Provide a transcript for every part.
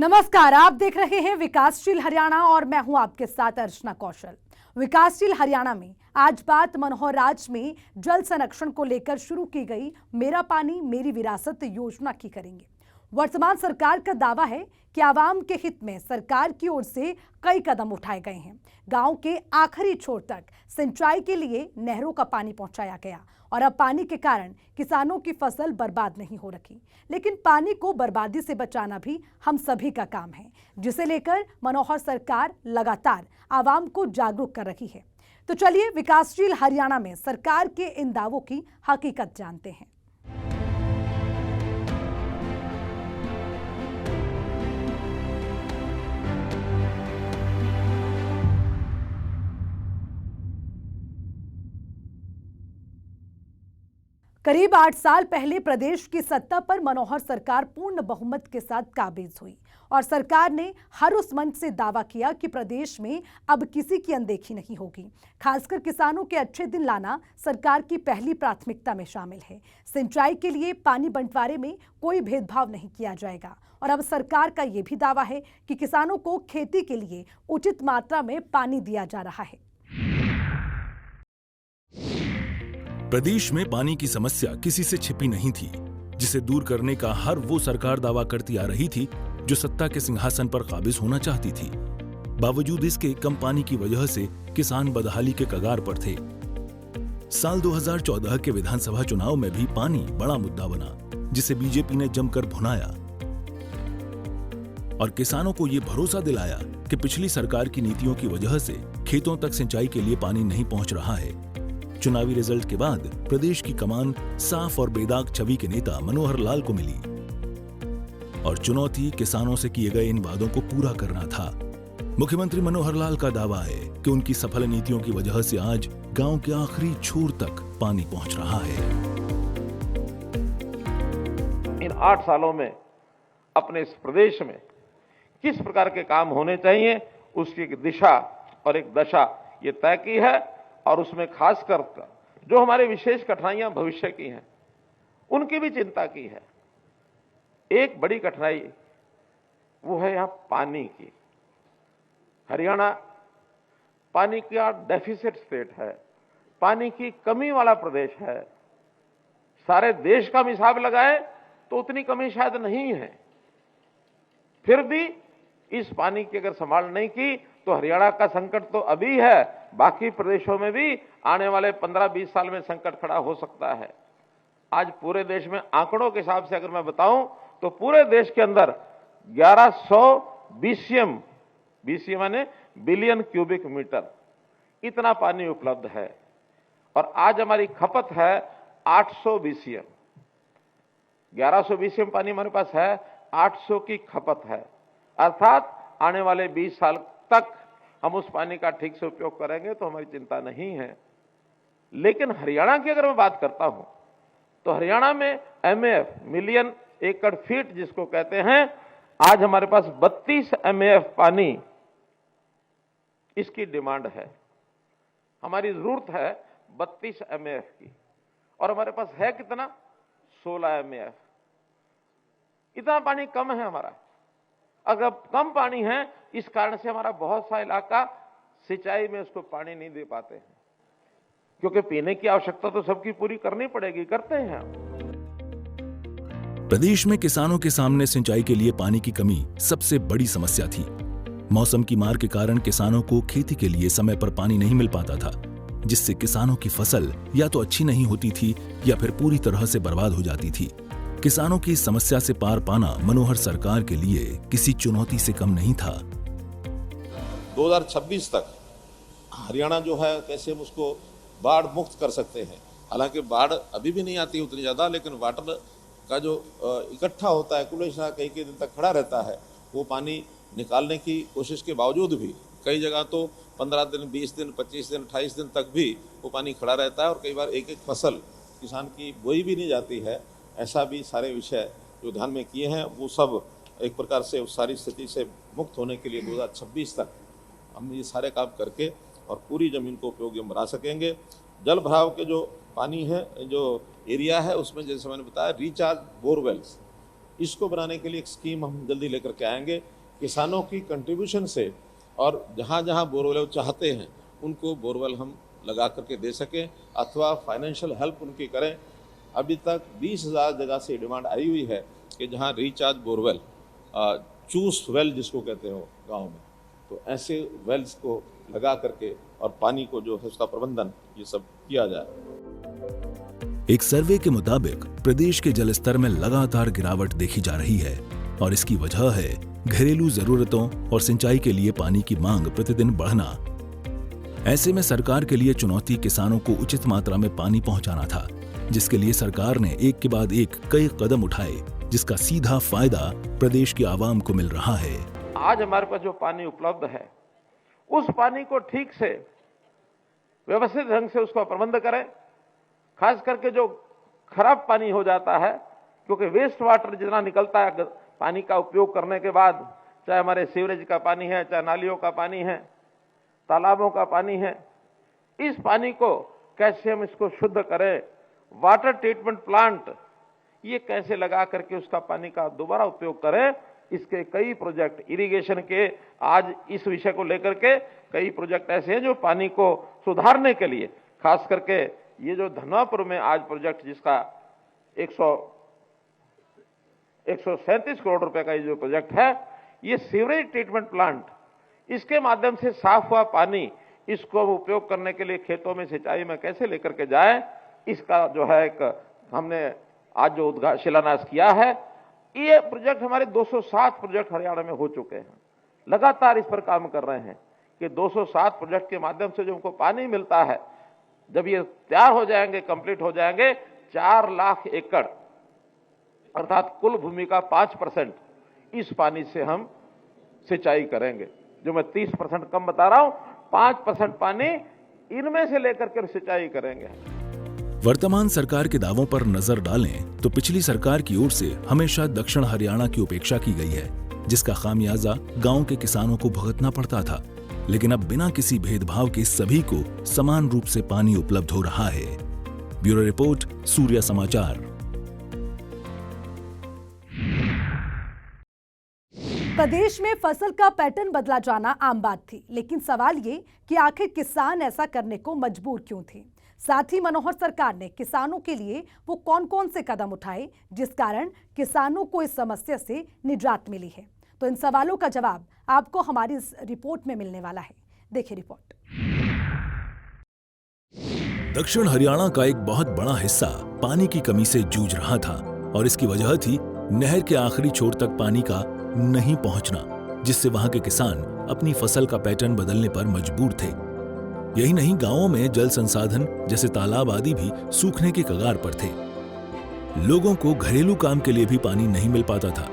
नमस्कार, आप देख रहे हैं विकासशील हरियाणा और मैं हूं आपके साथ अर्चना कौशल। विकासशील हरियाणा में आज बात मनोहर राज में जल संरक्षण को लेकर शुरू की गई मेरा पानी मेरी विरासत योजना की करेंगे। वर्तमान सरकार का दावा है कि आवाम के हित में सरकार की ओर से कई कदम उठाए गए हैं। गांव के आखिरी छोर तक सिंचाई के लिए नहरों का पानी पहुंचाया गया और अब पानी के कारण किसानों की फसल बर्बाद नहीं हो रही। लेकिन पानी को बर्बादी से बचाना भी हम सभी का काम है, जिसे लेकर मनोहर सरकार लगातार आवाम को जागरूक कर रही है। तो चलिए विकासशील हरियाणा में सरकार के इन दावों की हकीकत जानते हैं। करीब 8 साल पहले प्रदेश की सत्ता पर मनोहर सरकार पूर्ण बहुमत के साथ काबिज हुई और सरकार ने हर उस मंच से दावा किया कि प्रदेश में अब किसी की अनदेखी नहीं होगी। खासकर किसानों के अच्छे दिन लाना सरकार की पहली प्राथमिकता में शामिल है। सिंचाई के लिए पानी बंटवारे में कोई भेदभाव नहीं किया जाएगा और अब सरकार का यह भी दावा है कि किसानों को खेती के लिए उचित मात्रा में पानी दिया जा रहा है। प्रदेश में पानी की समस्या किसी से छिपी नहीं थी, जिसे दूर करने का हर वो सरकार दावा करती आ रही थी जो सत्ता के सिंहासन पर काबिज होना चाहती थी। बावजूद इसके कम पानी की वजह से किसान बदहाली के कगार पर थे। साल 2014 के विधानसभा चुनाव में भी पानी बड़ा मुद्दा बना, जिसे बीजेपी ने जमकर भुनाया और किसानों को ये भरोसा दिलाया कि पिछली सरकार की नीतियों की वजह से खेतों तक सिंचाई के लिए पानी नहीं पहुंच रहा है। चुनावी रिजल्ट के बाद प्रदेश की कमान साफ और बेदाग छवि के नेता मनोहर लाल को मिली और चुनौती किसानों से किए गए इन वादों को पूरा करना था। मुख्यमंत्री मनोहर लाल का दावा है कि उनकी सफल नीतियों की वजह से आज गांव के आखिरी छोर तक पानी पहुंच रहा है। इन 8 सालों में अपने इस प्रदेश में किस प्रकार के काम होने चाहिए, उसकी एक दिशा और एक दशा ये तय की है और उसमें खासकर जो हमारे विशेष कठिनाइयां भविष्य की हैं, उनकी भी चिंता की है। एक बड़ी कठिनाई वो है यहां पानी की। हरियाणा पानी का डेफिसिट स्टेट है, पानी की कमी वाला प्रदेश है। सारे देश का हिसाब लगाए तो उतनी कमी शायद नहीं है, फिर भी इस पानी की अगर संभाल नहीं की तो हरियाणा का संकट तो अभी है, बाकी प्रदेशों में भी आने वाले 15-20 साल में संकट खड़ा हो सकता है। आज पूरे देश में आंकड़ों के हिसाब से अगर मैं बताऊं तो पूरे देश के अंदर 1100 बीसीएम माने बिलियन क्यूबिक मीटर इतना पानी उपलब्ध है और आज हमारी खपत है 800 बीसीएम। 1100 बीसीएम पानी हमारे पास है, 800 की खपत है। अर्थात आने वाले 20 साल तक हम उस पानी का ठीक से उपयोग करेंगे तो हमारी चिंता नहीं है। लेकिन हरियाणा की अगर मैं बात करता हूं तो हरियाणा में एमएएफ मिलियन एकड़ फीट जिसको कहते हैं, आज हमारे पास 32 एमएएफ पानी इसकी डिमांड है। हमारी जरूरत है 32 एमएएफ की और हमारे पास है कितना, 16 एमएएफ। इतना पानी कम है हमारा। अगर कम पानी है, इस कारण से हमारा बहुत सा इलाका सिंचाई में उसको पानी नहीं दे पाते हैं, क्योंकि पीने की आवश्यकता तो सबकी पूरी करनी पड़ेगी, करते हैं। प्रदेश में किसानों के सामने सिंचाई के लिए पानी की कमी सबसे बड़ी समस्या थी। मौसम की मार के कारण किसानों को खेती के लिए समय पर पानी नहीं मिल पाता था, जिससे किसानों की फसल या तो अच्छी नहीं होती थी या फिर पूरी तरह से बर्बाद हो जाती थी। किसानों की इस समस्या से पार पाना मनोहर सरकार के लिए किसी चुनौती से कम नहीं था। 2026 तक हरियाणा जो है कैसे हम उसको बाढ़ मुक्त कर सकते हैं। हालांकि बाढ़ अभी भी नहीं आती उतनी ज़्यादा, लेकिन वाटर का जो इकट्ठा होता है कुलेशा कई दिन तक खड़ा रहता है, वो पानी निकालने की कोशिश के बावजूद भी कई जगह तो 15 दिन, 20 दिन, 25 दिन, 28 दिन तक भी वो पानी खड़ा रहता है और कई बार एक फसल किसान की बोई भी नहीं जाती है। ऐसा भी सारे विषय जो ध्यान में किए हैं, वो सब एक प्रकार से उस सारी स्थिति से मुक्त होने के लिए 2026 तक हम ये सारे काम करके और पूरी ज़मीन को उपयोगी हम बना सकेंगे। जल भराव के जो पानी है, जो एरिया है, उसमें जैसे मैंने बताया रिचार्ज बोरवेल्स इसको बनाने के लिए एक स्कीम हम जल्दी लेकर के आएंगे। किसानों की कंट्रीब्यूशन से और जहाँ जहाँ बोरवेल वो चाहते हैं उनको बोरवेल हम लगा करके दे सकें अथवा फाइनेंशियल हेल्प उनकी करें। अभी तक 20,000 जगह से डिमांड आई हुई है कि जहाँ रिचार्ज बोरवेल, चूस वेल जिसको कहते हो गांव में, तो ऐसे वेल्स को लगा करके और पानी को जो है उसका प्रबंधन ये सब किया जाए। एक सर्वे के मुताबिक प्रदेश के जल स्तर में लगातार गिरावट देखी जा रही है और इसकी वजह है घरेलू जरूरतों और सिंचाई के लिए पानी की मांग प्रतिदिन बढ़ना। ऐसे में सरकार के लिए चुनौती किसानों को उचित मात्रा में पानी पहुंचाना था, जिसके लिए सरकार ने एक के बाद एक कई कदम उठाए, जिसका सीधा फायदा प्रदेश की आवाम को मिल रहा है। आज हमारे पास जो पानी उपलब्ध है उस पानी को ठीक से व्यवस्थित ढंग से उसका प्रबंध करें। खास करके जो खराब पानी हो जाता है, क्योंकि वेस्ट वाटर जितना निकलता है पानी का उपयोग करने के बाद, चाहे हमारे सीवरेज का पानी है, चाहे नालियों का पानी है, तालाबों का पानी है, इस पानी को कैसे हम इसको शुद्ध करें। वाटर ट्रीटमेंट प्लांट ये कैसे लगा करके उसका पानी का दोबारा उपयोग करें। इसके कई प्रोजेक्ट इरिगेशन के आज इस विषय को लेकर के कई प्रोजेक्ट ऐसे हैं जो पानी को सुधारने के लिए, खास करके ये जो धनवापुर में आज प्रोजेक्ट जिसका 137 करोड़ रुपए का ये जो प्रोजेक्ट है, ये सीवरेज ट्रीटमेंट प्लांट, इसके माध्यम से साफ हुआ पानी इसको उपयोग करने के लिए खेतों में सिंचाई में कैसे लेकर के जाए, इसका जो है एक हमने आज जो शिलान्यास किया है। ये प्रोजेक्ट हमारे 207 प्रोजेक्ट हरियाणा में हो चुके हैं। लगातार इस पर काम कर रहे हैं कि 207 प्रोजेक्ट के माध्यम से जो हमको पानी मिलता है, जब ये तैयार हो जाएंगे, कंप्लीट हो जाएंगे, 4 लाख एकड़ अर्थात कुल भूमि का 5% इस पानी से हम सिंचाई करेंगे। जो मैं 30% कम बता रहा हूं, 5% पानी इनमें से लेकर के सिंचाई करेंगे। वर्तमान सरकार के दावों पर नजर डालें तो पिछली सरकार की ओर से हमेशा दक्षिण हरियाणा की उपेक्षा की गई है, जिसका खामियाजा गांव के किसानों को भुगतना पड़ता था। लेकिन अब बिना किसी भेदभाव के सभी को समान रूप से पानी उपलब्ध हो रहा है। ब्यूरो रिपोर्ट, सूर्य समाचार। प्रदेश में फसल का पैटर्न बदला जाना आम बात थी, लेकिन सवाल ये कि आखिर किसान ऐसा करने को मजबूर क्यों थे। साथ ही मनोहर सरकार ने किसानों के लिए वो कौन कौन से कदम उठाए जिस कारण किसानों को इस समस्या से निजात मिली है। तो इन सवालों का जवाब आपको हमारी इस रिपोर्ट में मिलने वाला है। देखिए रिपोर्ट। दक्षिण हरियाणा का एक बहुत बड़ा हिस्सा पानी की कमी से जूझ रहा था और इसकी वजह थी नहर के आखिरी छोर तक पानी का नहीं पहुंचना, जिससे वहां के किसान अपनी फसल का पैटर्न बदलने पर मजबूर थे। यही नहीं, गांवों में जल संसाधन जैसे तालाब आदि भी सूखने के कगार पर थे। लोगों को घरेलू काम के लिए भी पानी नहीं मिल पाता था।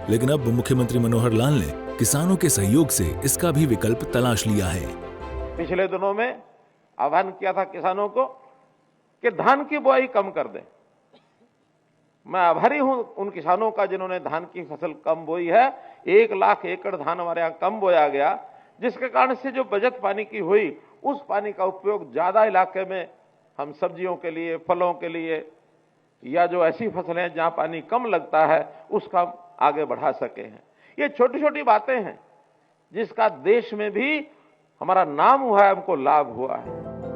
लेकिन अब मुख्यमंत्री मनोहर लाल ने किसानों के सहयोग से इसका भी विकल्प तलाश लिया है। पिछले दिनों में आह्वान किया था किसानों को कि धान की बुआई कम कर दें। मैं आभारी हूं उन किसानों का जिन्होंने धान की फसल कम बोई है। 1 लाख एकड़ धान हमारे यहाँ कम बोया गया, जिसके कारण से जो बचत पानी की हुई, उस पानी का उपयोग ज्यादा इलाके में हम सब्जियों के लिए, फलों के लिए, या जो ऐसी फसलें जहां पानी कम लगता है उसका आगे बढ़ा सके हैं। ये छोटी छोटी बातें हैं जिसका देश में भी हमारा नाम हुआ है, हमको लाभ हुआ है।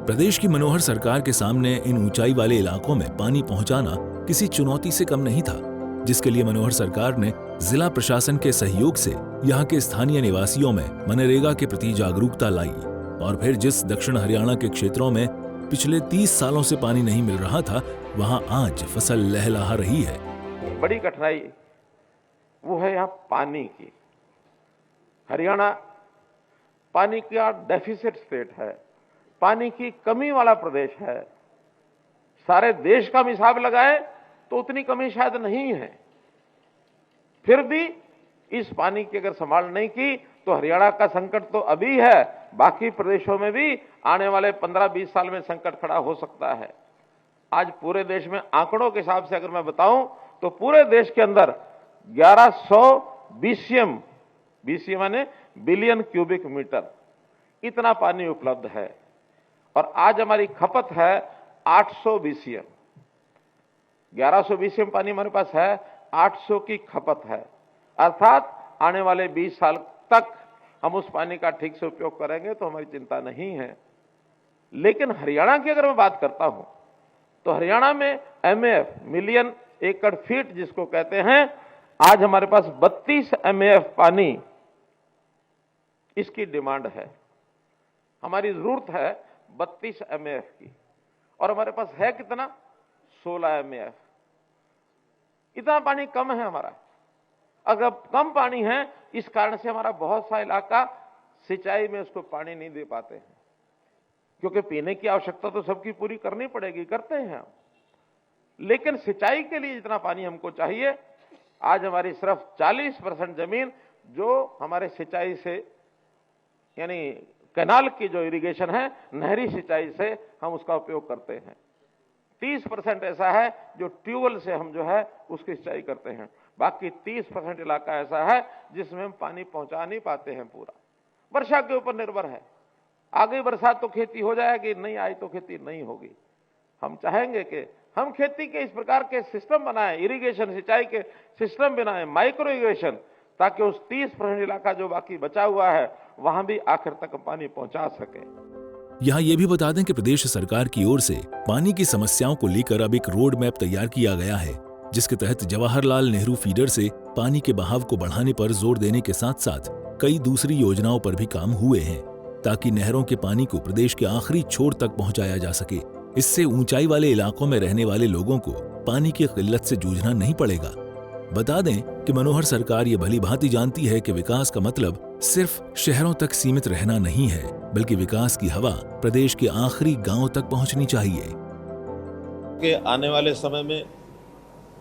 प्रदेश की मनोहर सरकार के सामने इन ऊंचाई वाले इलाकों में पानी पहुंचाना किसी चुनौती से कम नहीं था, जिसके लिए मनोहर सरकार ने जिला प्रशासन के सहयोग से यहाँ के स्थानीय निवासियों में मनरेगा के प्रति जागरूकता लाई और फिर जिस दक्षिण हरियाणा के क्षेत्रों में पिछले 30 सालों से पानी नहीं मिल रहा था, वहां आज फसल लहलहा रही है। बड़ी कठिनाई वो है यहाँ पानी की। हरियाणा पानी का डेफिसिट स्टेट है, पानी की कमी वाला प्रदेश है। सारे देश का हिसाब लगाए तो उतनी कमी शायद नहीं है। फिर भी इस पानी की अगर संभाल नहीं की तो हरियाणा का संकट तो अभी है, बाकी प्रदेशों में भी आने वाले 15-20 साल में संकट खड़ा हो सकता है। आज पूरे देश में आंकड़ों के हिसाब से अगर मैं बताऊं तो पूरे देश के अंदर 1100 BCM माने बिलियन क्यूबिक मीटर इतना पानी उपलब्ध है और आज हमारी खपत है 800 BCM। 1100 BCM पानी हमारे पास है, 800 की खपत है, अर्थात आने वाले 20 साल तक हम उस पानी का ठीक से उपयोग करेंगे तो हमारी चिंता नहीं है। लेकिन हरियाणा की अगर मैं बात करता हूं तो हरियाणा में MAF मिलियन एकड़ फीट जिसको कहते हैं, आज हमारे पास 32 MAF पानी इसकी डिमांड है। हमारी जरूरत है 32 MAF की और हमारे पास है कितना, 16 MAF। इतना पानी कम है हमारा। अगर कम पानी है, इस कारण से हमारा बहुत सा इलाका सिंचाई में उसको पानी नहीं दे पाते हैं, क्योंकि पीने की आवश्यकता तो सबकी पूरी करनी पड़ेगी, करते हैं हम। लेकिन सिंचाई के लिए जितना पानी हमको चाहिए, आज हमारी सिर्फ 40% जमीन जो हमारे सिंचाई से, यानी कैनाल की जो इरिगेशन है, नहरी सिंचाई से हम उसका उपयोग करते हैं। 30% ऐसा है जो ट्यूबवेल से हम जो है उसकी सिंचाई करते हैं। बाकी 30% इलाका ऐसा है जिसमें हम पानी पहुंचा नहीं पाते हैं। पूरा वर्षा के ऊपर निर्भर है। आ गई बरसात तो खेती हो जाएगी, नहीं आई तो खेती नहीं होगी। हम चाहेंगे कि हम खेती के इस प्रकार के सिस्टम बनाएं, इरिगेशन सिंचाई के सिस्टम बनाएं, माइक्रो इरिगेशन, ताकि उस 30% इलाका जो बाकी बचा हुआ है वहां भी आखिर तक पानी पहुंचा सके। यहाँ ये भी बता दें कि प्रदेश सरकार की ओर से पानी की समस्याओं को लेकर अब एक रोड मैप तैयार किया गया है, जिसके तहत जवाहरलाल नेहरू फीडर से पानी के बहाव को बढ़ाने पर जोर देने के साथ साथ कई दूसरी योजनाओं पर भी काम हुए हैं, ताकि नहरों के पानी को प्रदेश के आखिरी छोर तक पहुंचाया जा सके। इससे ऊंचाई वाले इलाकों में रहने वाले लोगों को पानी की किल्लत से जूझना नहीं पड़ेगा। बता दें कि मनोहर सरकार ये भली भांति जानती है कि विकास का मतलब सिर्फ शहरों तक सीमित रहना नहीं है, बल्कि विकास की हवा प्रदेश के आखिरी गांव तक पहुंचनी चाहिए। कि आने वाले समय में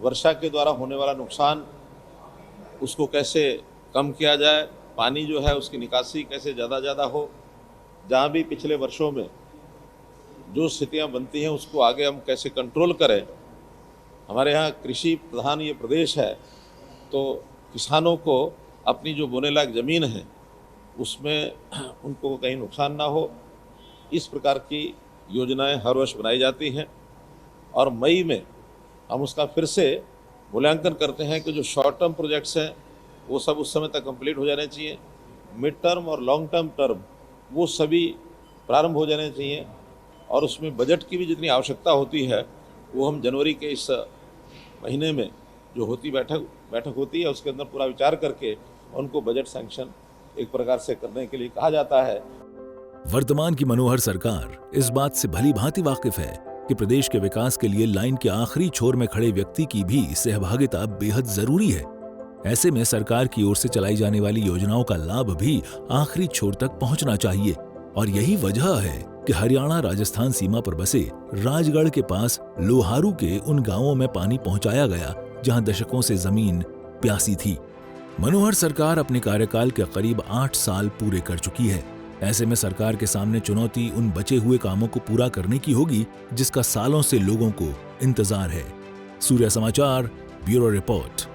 वर्षा के द्वारा होने वाला नुकसान, उसको कैसे कम किया जाए, पानी जो है उसकी निकासी कैसे ज़्यादा हो। जहाँ भी पिछले वर्षों में जो स्थितियाँ बनती हैं उसको आगे हम कैसे कंट्रोल करें। हमारे यहाँ कृषि प्रधान ये प्रदेश है, तो किसानों को अपनी जो बोने लायक ज़मीन है उसमें उनको कहीं नुकसान ना हो, इस प्रकार की योजनाएं हर वर्ष बनाई जाती हैं। और मई में हम उसका फिर से मूल्यांकन करते हैं कि जो शॉर्ट टर्म प्रोजेक्ट्स हैं वो सब उस समय तक कंप्लीट हो जाने चाहिए, मिड टर्म और लॉन्ग टर्म वो सभी प्रारंभ हो जाने चाहिए। और उसमें बजट की भी जितनी आवश्यकता होती है वो हम जनवरी के इस महीने में जो बैठक होती है उसके अंदर पूरा विचार करके उनको बजट सैंक्शन एक प्रकार से करने के लिए कहा जाता है। वर्तमान की मनोहर सरकार इस बात से भली भांति वाकिफ है कि प्रदेश के विकास के लिए लाइन के आखिरी छोर में खड़े व्यक्ति की भी सहभागिता बेहद जरूरी है। ऐसे में सरकार की ओर से चलाई जाने वाली योजनाओं का लाभ भी आखिरी छोर तक पहुंचना चाहिए। और यही वजह है कि हरियाणा राजस्थान सीमा पर बसे राजगढ़ के पास लोहारू के उन गांवों में पानी पहुंचाया गया जहां दशकों से जमीन प्यासी थी। मनोहर सरकार अपने कार्यकाल के करीब 8 साल पूरे कर चुकी है। ऐसे में सरकार के सामने चुनौती उन बचे हुए कामों को पूरा करने की होगी जिसका सालों से लोगों को इंतजार है। सूर्य समाचार ब्यूरो रिपोर्ट।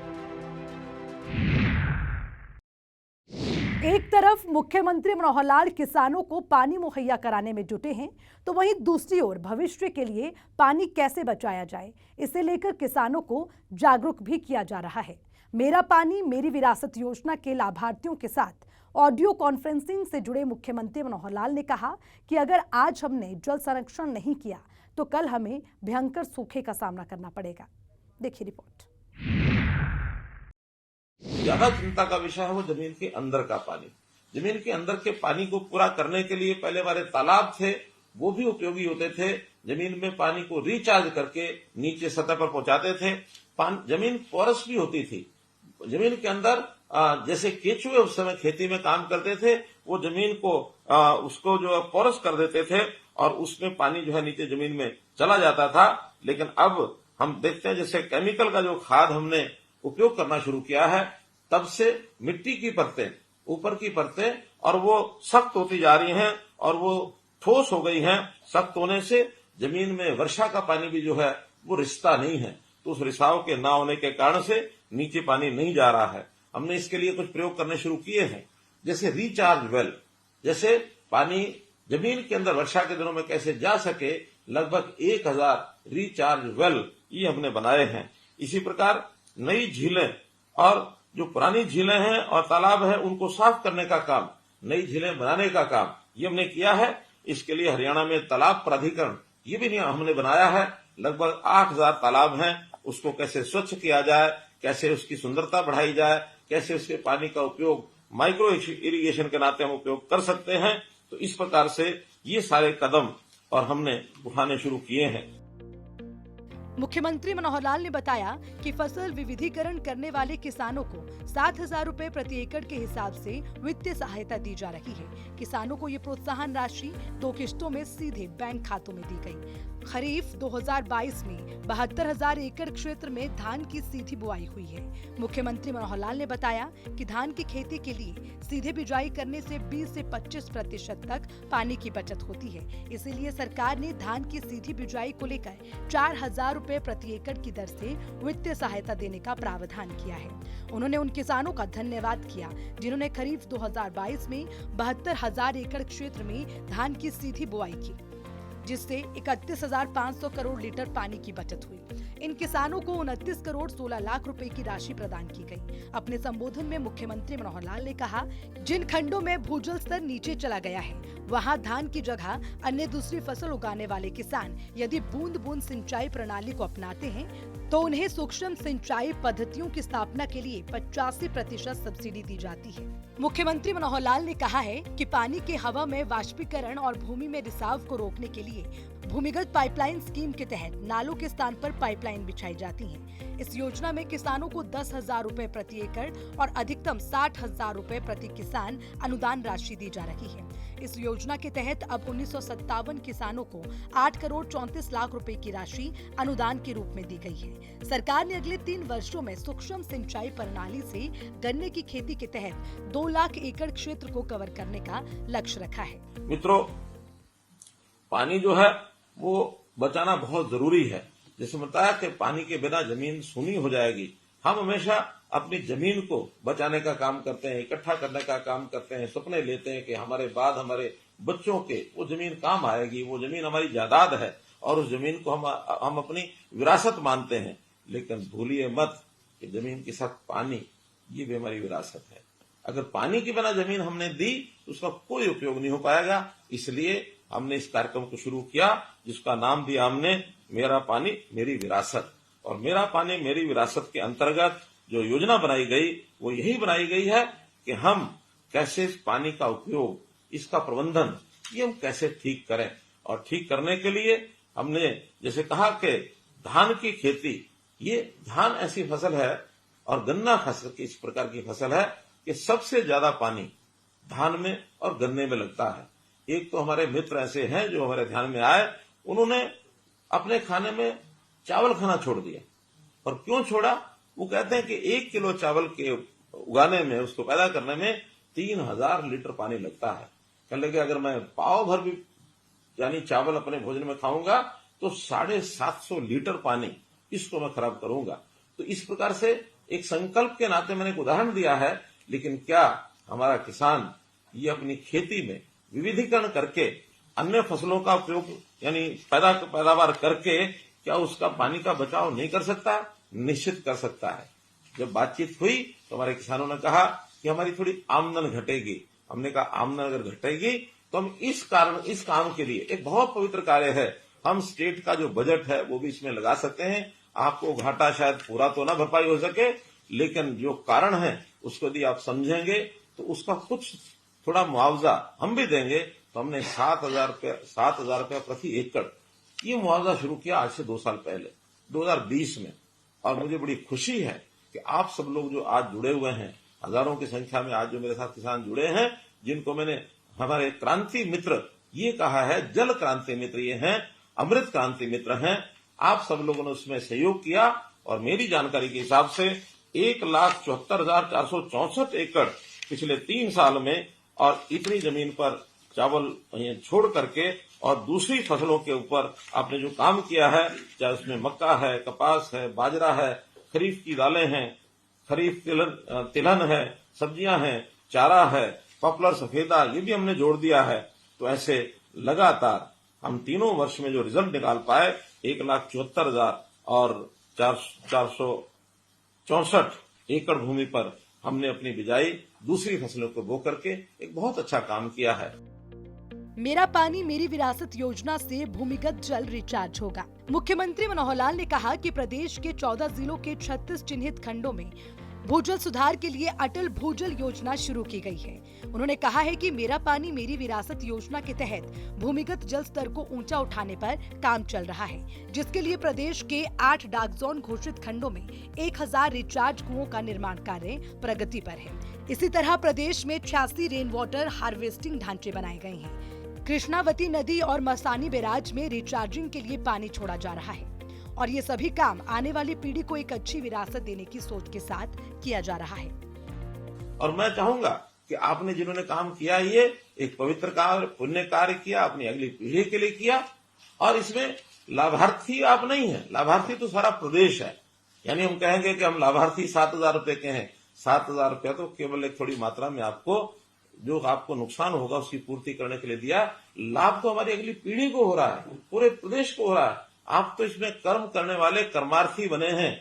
एक तरफ मुख्यमंत्री मनोहर लाल किसानों को पानी मुहैया कराने में जुटे हैं, तो वहीं दूसरी ओर भविष्य के लिए पानी कैसे बचाया जाए, इसे लेकर किसानों को जागरूक भी किया जा रहा है। मेरा पानी मेरी विरासत योजना के लाभार्थियों के साथ ऑडियो कॉन्फ्रेंसिंग से जुड़े मुख्यमंत्री मनोहर लाल ने कहा कि अगर आज हमने जल संरक्षण नहीं किया तो कल हमें भयंकर सूखे का सामना करना पड़ेगा। देखिए रिपोर्ट। ज्यादा चिंता का विषय है वो जमीन के अंदर का पानी। जमीन के अंदर के पानी को पूरा करने के लिए पहले हमारे तालाब थे, वो भी उपयोगी होते थे। जमीन में पानी को रिचार्ज करके नीचे सतह पर पहुंचाते थे। जमीन पोरस भी होती थी। जमीन के अंदर जैसे केचुए उस समय खेती में काम करते थे, वो जमीन को उसको जो पोरस कर देते थे और उसमें पानी जो है नीचे जमीन में चला जाता था। लेकिन अब हम देखते हैं जैसे केमिकल का जो खाद हमने उपयोग करना शुरू किया है, तब से मिट्टी की परतें, ऊपर की परतें, और वो सख्त होती जा रही हैं और वो ठोस हो गई हैं। सख्त होने से जमीन में वर्षा का पानी भी जो है वो रिसता नहीं है, तो उस रिसाव के ना होने के कारण से नीचे पानी नहीं जा रहा है। हमने इसके लिए कुछ प्रयोग करने शुरू किए हैं, जैसे रिचार्ज वेल, जैसे पानी जमीन के अंदर वर्षा के दिनों में कैसे जा सके, लगभग 1000 रिचार्ज वेल ये हमने बनाए हैं। इसी प्रकार नई झीलें और जो पुरानी झीलें हैं और तालाब है उनको साफ करने का काम, नई झीलें बनाने का काम ये हमने किया है। इसके लिए हरियाणा में तालाब प्राधिकरण ये भी हमने बनाया है। लगभग 8000 तालाब हैं, उसको कैसे स्वच्छ किया जाए, कैसे उसकी सुंदरता बढ़ाई जाए, कैसे उसके पानी का उपयोग माइक्रो इरिगेशन के नाते हम उपयोग कर सकते हैं। तो इस प्रकार से ये सारे कदम और हमने उठाने शुरू किए हैं। मुख्यमंत्री मनोहर लाल ने बताया कि फसल विविधीकरण करने वाले किसानों को 7,000 रुपए प्रति एकड़ के हिसाब से वित्तीय सहायता दी जा रही है। किसानों को ये प्रोत्साहन राशि 2 किश्तों में सीधे बैंक खातों में दी गई। खरीफ 2022 में 72,000 एकड़ क्षेत्र में धान की सीधी बुआई हुई है। मुख्यमंत्री मनोहर लाल ने बताया कि धान की खेती के लिए सीधे बिजाई करने से 20 से 25% तक पानी की बचत होती है। इसीलिए सरकार ने धान की सीधी बिजाई को लेकर 4,000 रुपए प्रति एकड़ की दर से वित्तीय सहायता देने का प्रावधान किया है। उन्होंने उन किसानों का धन्यवाद किया जिन्होंने खरीफ 2022 में 72,000 एकड़ क्षेत्र में धान की सीधी बुआई की, जिससे 31,500 करोड़ लीटर पानी की बचत हुई। इन किसानों को 29 करोड़ 16 लाख रुपए की राशि प्रदान की गई। अपने संबोधन में मुख्यमंत्री मनोहर लाल ने कहा, जिन खंडों में भूजल स्तर नीचे चला गया है वहां धान की जगह अन्य दूसरी फसल उगाने वाले किसान यदि बूंद बूंद सिंचाई प्रणाली को अपनाते हैं तो उन्हें सूक्ष्म सिंचाई पद्धतियों की स्थापना के लिए 85% सब्सिडी दी जाती है। मुख्यमंत्री मनोहर लाल ने कहा है कि पानी के हवा में वाष्पीकरण और भूमि में रिसाव को रोकने के लिए भूमिगत पाइपलाइन स्कीम के तहत नालों के स्थान पर पाइपलाइन बिछाई जाती हैं। इस योजना में किसानों को 10,000 रुपए प्रति एकड़ और अधिकतम 60,000 रुपए प्रति किसान अनुदान राशि दी जा रही है। इस योजना के तहत अब 1957 किसानों को 8 करोड़ 34 लाख रुपए की राशि अनुदान के रूप में दी गई है। सरकार ने अगले 3 वर्षों में सूक्ष्म सिंचाई प्रणाली से गन्ने की खेती के तहत 2 लाख एकड़ क्षेत्र को कवर करने का लक्ष्य रखा है। मित्रों, पानी जो है वो बचाना बहुत जरूरी है। जैसे बताया कि पानी के बिना जमीन सूनी हो जाएगी। हम हमेशा अपनी जमीन को बचाने का काम करते हैं, इकट्ठा करने का काम करते हैं, सपने लेते हैं कि हमारे बाद हमारे बच्चों के वो जमीन काम आएगी, वो जमीन हमारी जायदाद है और उस जमीन को हम अपनी विरासत मानते हैं। लेकिन भूलिए मत कि जमीन के साथ पानी ये भी हमारी विरासत है। अगर पानी के बिना जमीन हमने दी तो उसका कोई उपयोग नहीं हो पाएगा। इसलिए हमने इस कार्यक्रम को शुरू किया जिसका नाम दिया हमने मेरा पानी मेरी विरासत। और मेरा पानी मेरी विरासत के अंतर्गत जो योजना बनाई गई वो यही बनाई गई है कि हम कैसे इस पानी का उपयोग, इसका प्रबंधन ये हम कैसे ठीक करें। और ठीक करने के लिए हमने जैसे कहा कि धान की खेती, ये धान ऐसी फसल है और गन्ना फसल की इस प्रकार की फसल है कि सबसे ज्यादा पानी धान में और गन्ने में लगता है। एक तो हमारे मित्र ऐसे हैं जो हमारे ध्यान में आए, उन्होंने अपने खाने में चावल खाना छोड़ दिया। और क्यों छोड़ा? वो कहते हैं कि 1 किलो चावल के उगाने में, उसको पैदा करने में 3000 लीटर पानी लगता है। कह लगे अगर मैं पाव भर भी यानी चावल अपने भोजन में खाऊंगा तो 750 लीटर पानी इसको मैं खराब करूंगा। तो इस प्रकार से एक संकल्प के नाते मैंने एक उदाहरण दिया है। लेकिन क्या हमारा किसान ये अपनी खेती में विविधीकरण करके अन्य फसलों का उपयोग यानी पैदावार करके क्या उसका पानी का बचाव नहीं कर सकता? निश्चित कर सकता है। जब बातचीत हुई तो हमारे किसानों ने कहा कि हमारी थोड़ी आमदन घटेगी। हमने कहा आमदन अगर घटेगी तो हम इस काम के लिए एक बहुत पवित्र कार्य है, हम स्टेट का जो बजट है वो भी इसमें लगा सकते हैं। आपको घाटा शायद पूरा तो ना भरपाई हो सके, लेकिन जो कारण है उसको यदि आप समझेंगे तो उसका कुछ थोड़ा मुआवजा हम भी देंगे। तो हमने 7,000 रुपया प्रति एकड़ ये मुआवजा शुरू किया आज से 2 साल पहले 2020 में। और मुझे बड़ी खुशी है कि आप सब लोग जो आज जुड़े हुए हैं, हजारों की संख्या में आज जो मेरे साथ किसान जुड़े हैं, जिनको मैंने हमारे क्रांति मित्र ये कहा है, जल क्रांति मित्र ये हैं, अमृत क्रांति मित्र हैं। आप सब लोगों ने उसमें सहयोग किया और मेरी जानकारी के हिसाब से 1,74,464 एकड़ पिछले 3 साल में और इतनी जमीन पर चावल छोड़ करके और दूसरी फसलों के ऊपर आपने जो काम किया है, चाहे उसमें मक्का है, कपास है, बाजरा है, खरीफ की दालें हैं, खरीफ तिलहन है, सब्जियां हैं, चारा है, पॉपुलर सफेदा ये भी हमने जोड़ दिया है। तो ऐसे लगातार हम तीनों वर्ष में जो रिजल्ट निकाल पाए 1,74,000 और 64 एकड़ भूमि पर हमने अपनी बिजाई दूसरी फसलों को बो करके एक बहुत अच्छा काम किया है। मेरा पानी मेरी विरासत योजना से भूमिगत जल रिचार्ज होगा। मुख्यमंत्री मनोहर लाल ने कहा कि प्रदेश के 14 जिलों के 36 चिन्हित खंडों में भूजल सुधार के लिए अटल भूजल योजना शुरू की गई है। उन्होंने कहा है कि मेरा पानी मेरी विरासत योजना के तहत भूमिगत जल स्तर को ऊंचा उठाने पर काम चल रहा है, जिसके लिए प्रदेश के 8 डाक जोन घोषित खंडों में 1000 रिचार्ज कुओं का निर्माण कार्य प्रगति पर है। इसी तरह प्रदेश में 86 रेन वाटर हार्वेस्टिंग ढांचे बनाए गए हैं। कृष्णावती नदी और मसानी बैराज में रिचार्जिंग के लिए पानी छोड़ा जा रहा है और ये सभी काम आने वाली पीढ़ी को एक अच्छी विरासत देने की सोच के साथ किया जा रहा है। और मैं चाहूंगा कि आपने जिन्होंने काम किया, ये एक पवित्र कार्य, पुण्य कार्य किया, अपनी अगली पीढ़ी के लिए किया। और इसमें लाभार्थी आप नहीं है, लाभार्थी तो सारा प्रदेश है। यानी हम कहेंगे कि हम लाभार्थी 7,000 रुपए के हैं, 7,000 रुपया तो केवल एक थोड़ी मात्रा में आपको नुकसान होगा उसकी पूर्ति करने के लिए दिया। लाभ तो हमारी अगली पीढ़ी को हो रहा है, पूरे प्रदेश को हो रहा है। आप तो इसमें कर्म करने वाले कर्मार्थी बने हैं।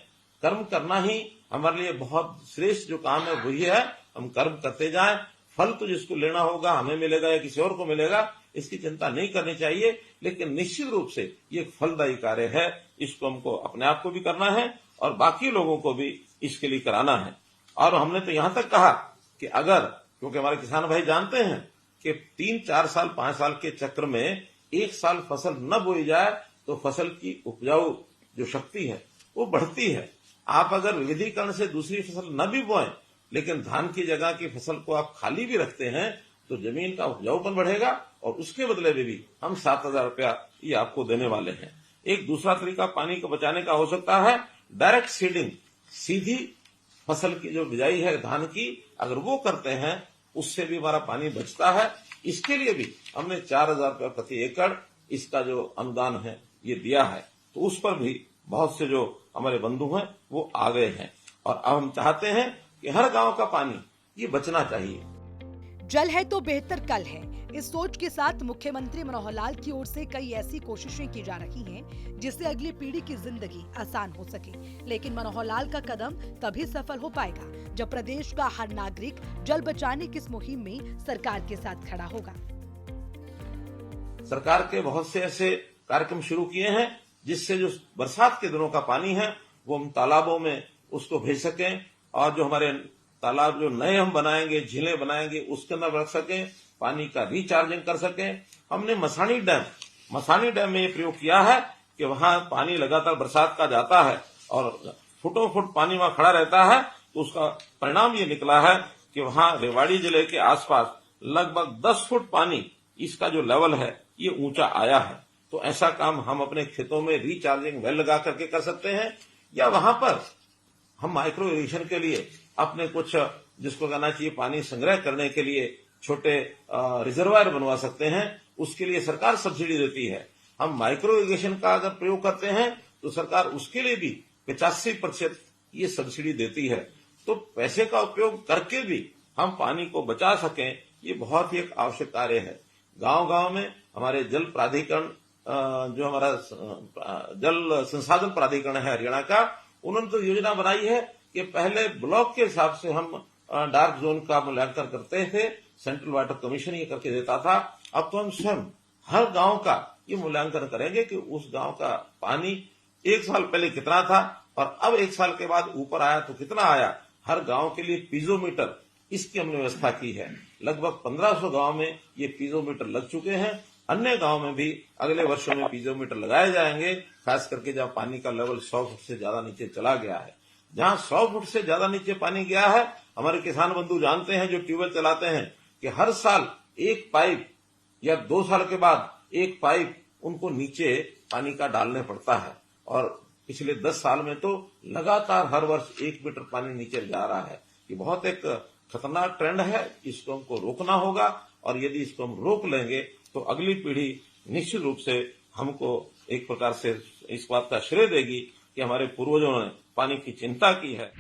कर्म करना ही हमारे लिए बहुत श्रेष्ठ जो काम है वही है। हम कर्म करते जाएं, फल तो जिसको लेना होगा हमें मिलेगा या किसी और को मिलेगा, इसकी चिंता नहीं करनी चाहिए। लेकिन निश्चित रूप से ये एक फलदायी कार्य है, इसको हमको अपने आप को भी करना है और बाकी लोगों को भी इसके लिए कराना है। और हमने तो यहां तक कहा कि अगर, क्योंकि हमारे किसान भाई जानते हैं कि 3, 4 साल, 5 साल के चक्र में एक साल फसल न बोई जाए तो फसल की उपजाऊ जो शक्ति है वो बढ़ती है। आप अगर विविधीकरण से दूसरी फसल न भी बोएं, लेकिन धान की जगह की फसल को आप खाली भी रखते हैं तो जमीन का उपजाऊपन बढ़ेगा और उसके बदले में भी हम 7,000 रुपया ये आपको देने वाले हैं। एक दूसरा तरीका पानी को बचाने का हो सकता है डायरेक्ट सीडिंग, सीधी फसल की जो बिजाई है धान की, अगर वो करते हैं उससे भी हमारा पानी बचता है। इसके लिए भी हमने 4,000 रुपया प्रति एकड़ इसका जो अनुदान है ये दिया है। तो उस पर भी बहुत से जो हमारे बंधु हैं वो आ गए हैं और अब हम चाहते हैं कि हर गांव का पानी ये बचना चाहिए। जल है तो बेहतर कल है, इस सोच के साथ मुख्यमंत्री मनोहर लाल की ओर से कई ऐसी कोशिशें की जा रही हैं जिससे अगली पीढ़ी की जिंदगी आसान हो सके। लेकिन मनोहर लाल का कदम तभी सफल हो पाएगा जब प्रदेश का हर नागरिक जल बचाने की इस मुहिम में सरकार के साथ खड़ा होगा। सरकार के बहुत से ऐसे कार्यक्रम शुरू किए हैं जिससे जो बरसात के दिनों का पानी है वो हम तालाबों में उसको भेज सकें और जो हमारे तालाब जो नए हम बनाएंगे, झीलें बनाएंगे, उसके अंदर रख सकें, पानी का रिचार्जिंग कर सकें। हमने मसानी डैम में ये प्रयोग किया है कि वहां पानी लगातार बरसात का जाता है और फुटों फुट पानी वहां खड़ा रहता है। तो उसका परिणाम ये निकला है कि वहां रेवाड़ी जिले के आसपास लगभग 10 फुट पानी इसका जो लेवल है ये ऊंचा आया है। तो ऐसा काम हम अपने खेतों में रिचार्जिंग वेल लगा करके कर सकते हैं, या वहां पर हम माइक्रो इरिगेशन के लिए अपने कुछ जिसको कहना चाहिए पानी संग्रह करने के लिए छोटे रिजर्वायर बनवा सकते हैं। उसके लिए सरकार सब्सिडी देती है। हम माइक्रो इरिगेशन का अगर प्रयोग करते हैं तो सरकार उसके लिए भी 85% ये सब्सिडी देती है। तो पैसे का उपयोग करके भी हम पानी को बचा सकें, ये बहुत ही एक आवश्यक कार्य है। गांव-गांव में हमारे जल प्राधिकरण, जो हमारा जल संसाधन प्राधिकरण है हरियाणा का, उन्होंने तो योजना बनाई है कि पहले ब्लॉक के हिसाब से हम डार्क जोन का मूल्यांकन करते थे, सेंट्रल वाटर कमीशन ये करके देता था। अब तो हम स्वयं हर गांव का ये मूल्यांकन करेंगे कि उस गांव का पानी 1 साल पहले कितना था और अब 1 साल के बाद ऊपर आया तो कितना आया। हर गांव के लिए पीजोमीटर इसकी हमने व्यवस्था की है। लगभग 1500 गांव में ये पीजोमीटर लग चुके हैं। अन्य गांव में भी अगले वर्षों में पीजोमीटर लगाए जाएंगे, खास करके जब पानी का लेवल 100 फुट से ज्यादा नीचे चला गया है। जहां 100 फुट से ज्यादा नीचे पानी गया है, हमारे किसान बंधु जानते हैं जो ट्यूबवेल चलाते हैं कि हर साल एक पाइप या 2 साल के बाद एक पाइप उनको नीचे पानी का डालने पड़ता है। और पिछले 10 साल में तो लगातार हर वर्ष 1 मीटर पानी नीचे जा रहा है। ये बहुत एक खतरनाक ट्रेंड है, इसको हमको रोकना होगा और यदि इसको हम रोक लेंगे तो अगली पीढ़ी निश्चित रूप से हमको एक प्रकार से इस बात का श्रेय देगी कि हमारे पूर्वजों ने पानी की चिंता की है।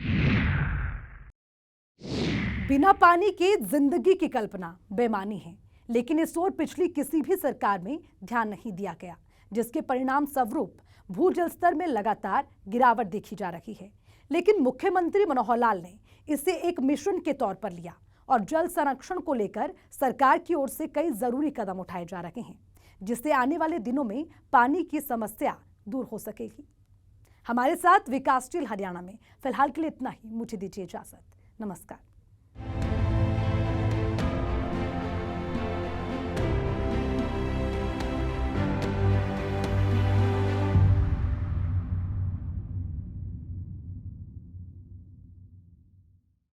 बिना पानी के जिंदगी की कल्पना बेमानी है, लेकिन इस ओर पिछली किसी भी सरकार में ध्यान नहीं दिया गया, जिसके परिणाम स्वरूप भूजल स्तर में लगातार गिरावट देखी जा रही है। लेकिन मुख्यमंत्री मनोहर लाल ने इसे एक मिशन के तौर पर लिया और जल संरक्षण को लेकर सरकार की ओर से कई जरूरी कदम उठाए जा रहे हैं, जिससे आने वाले दिनों में पानी की समस्या दूर हो सकेगी। हमारे साथ विकासशील हरियाणा में फिलहाल के लिए इतना ही। मुझे दीजिए इजाजत। नमस्कार।